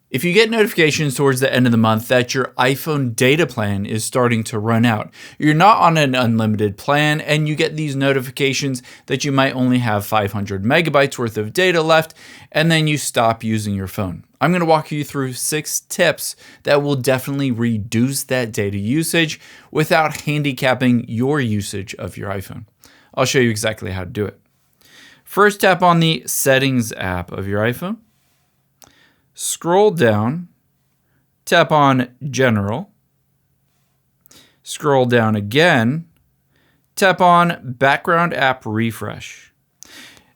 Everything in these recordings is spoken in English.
If you get notifications towards the end of the month that your iPhone data plan is starting to run out, you're not on an unlimited plan, and you get these notifications that you might only have 500 megabytes worth of data left, and then you stop using your phone. I'm going to walk you through 6 tips that will definitely reduce that data usage without handicapping your usage of your iPhone. I'll show you exactly how to do it. First, tap on the Settings app of your iPhone. Scroll down, tap on General, scroll down again, tap on Background App Refresh.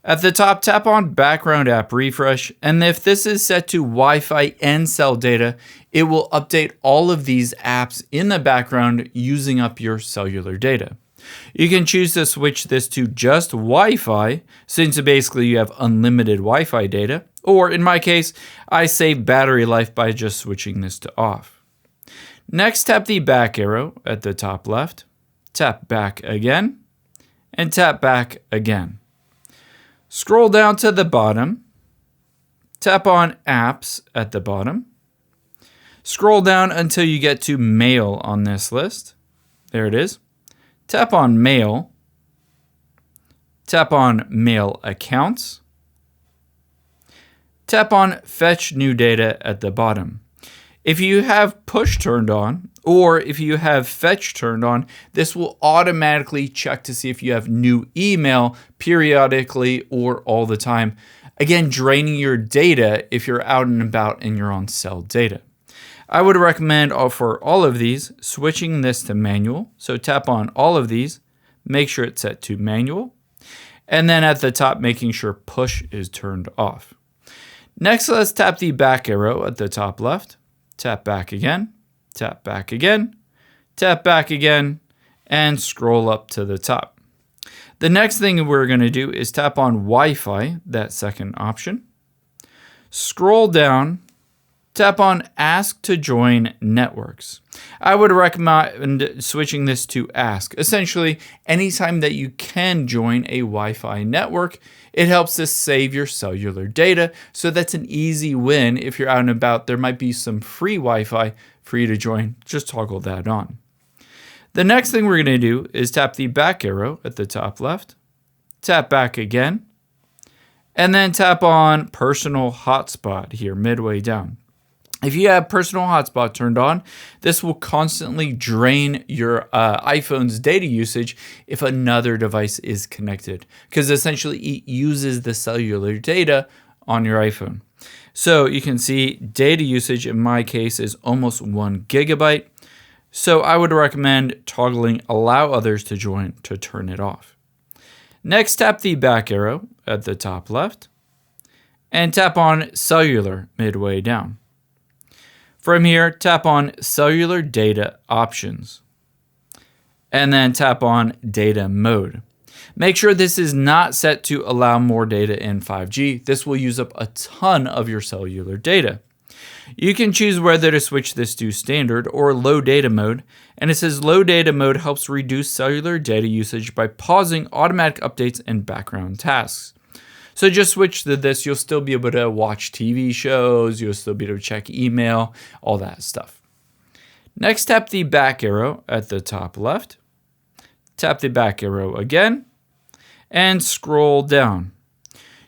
At the top, tap on Background App Refresh, and if this is set to Wi-Fi and cell data, it will update all of these apps in the background using up your cellular data. You can choose to switch this to just Wi-Fi, since basically you have unlimited Wi-Fi data, or in my case, I save battery life by just switching this to off. Next, tap the back arrow at the top left, tap back again, and tap back again. Scroll down to the bottom, tap on Apps at the bottom, scroll down until you get to Mail on this list. There it is. Tap on Mail, tap on Mail Accounts, tap on Fetch New Data at the bottom. If you have Push turned on, or if you have Fetch turned on, this will automatically check to see if you have new email periodically or all the time. Again, draining your data if you're out and about and you're on cell data. I would recommend for all of these, switching this to manual. So tap on all of these, make sure it's set to manual, and then at the top, making sure Push is turned off. Next, let's tap the back arrow at the top left, tap back again, tap back again, tap back again, and scroll up to the top. The next thing we're going to do is tap on Wi-Fi, that second option. Scroll down, tap on Ask to Join Networks. I would recommend switching this to Ask. Essentially, anytime that you can join a Wi-Fi network, it helps to save your cellular data. So that's an easy win. If you're out and about, there might be some free Wi-Fi for you to join. Just toggle that on. The next thing we're going to do is tap the back arrow at the top left, tap back again, and then tap on Personal Hotspot here midway down. If you have Personal Hotspot turned on, this will constantly drain your iPhone's data usage if another device is connected, because essentially it uses the cellular data on your iPhone. So you can see data usage in my case is almost 1 gigabyte. So I would recommend toggling Allow Others to Join to turn it off. Next, tap the back arrow at the top left and tap on Cellular midway down. From here, tap on Cellular Data Options, and then tap on Data Mode. Make sure this is not set to allow more data in 5G. This will use up a ton of your cellular data. You can choose whether to switch this to Standard or Low Data Mode, and it says Low Data Mode helps reduce cellular data usage by pausing automatic updates and background tasks. So just switch to this. You'll still be able to watch TV shows. You'll still be able to check email, all that stuff. Next, tap the back arrow at the top left. Tap the back arrow again and scroll down.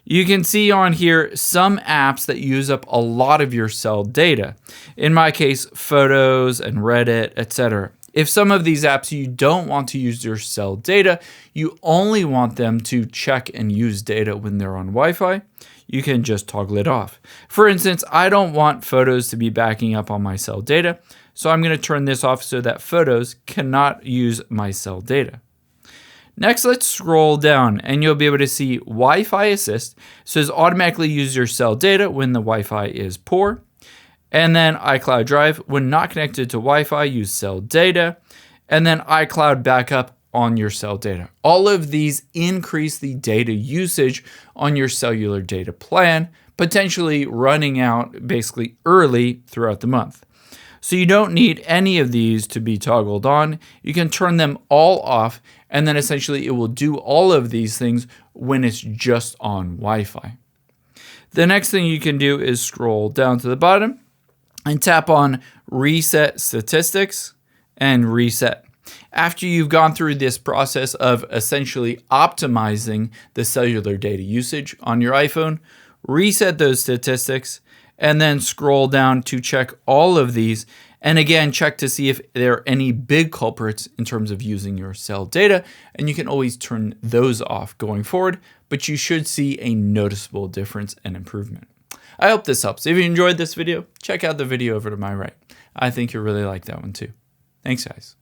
You can see on here some apps that use up a lot of your cell data. In my case, Photos and Reddit, etc. If some of these apps you don't want to use your cell data, you only want them to check and use data when they're on Wi-Fi, you can just toggle it off. For instance, I don't want Photos to be backing up on my cell data, so I'm going to turn this off so that Photos cannot use my cell data. Next, let's scroll down and you'll be able to see Wi-Fi Assist. So it's automatically use your cell data when the Wi-Fi is poor. And then iCloud Drive, when not connected to Wi-Fi, use cell data. And then iCloud Backup on your cell data. All of these increase the data usage on your cellular data plan, potentially running out basically early throughout the month. So you don't need any of these to be toggled on. You can turn them all off, and then essentially it will do all of these things when it's just on Wi-Fi. The next thing you can do is scroll down to the bottom and tap on Reset Statistics and Reset. After you've gone through this process of essentially optimizing the cellular data usage on your iPhone, reset those statistics, and then scroll down to check all of these. And again, check to see if there are any big culprits in terms of using your cell data. And you can always turn those off going forward, but you should see a noticeable difference and improvement. I hope this helps. If you enjoyed this video, check out the video over to my right. I think you'll really like that one too. Thanks, guys.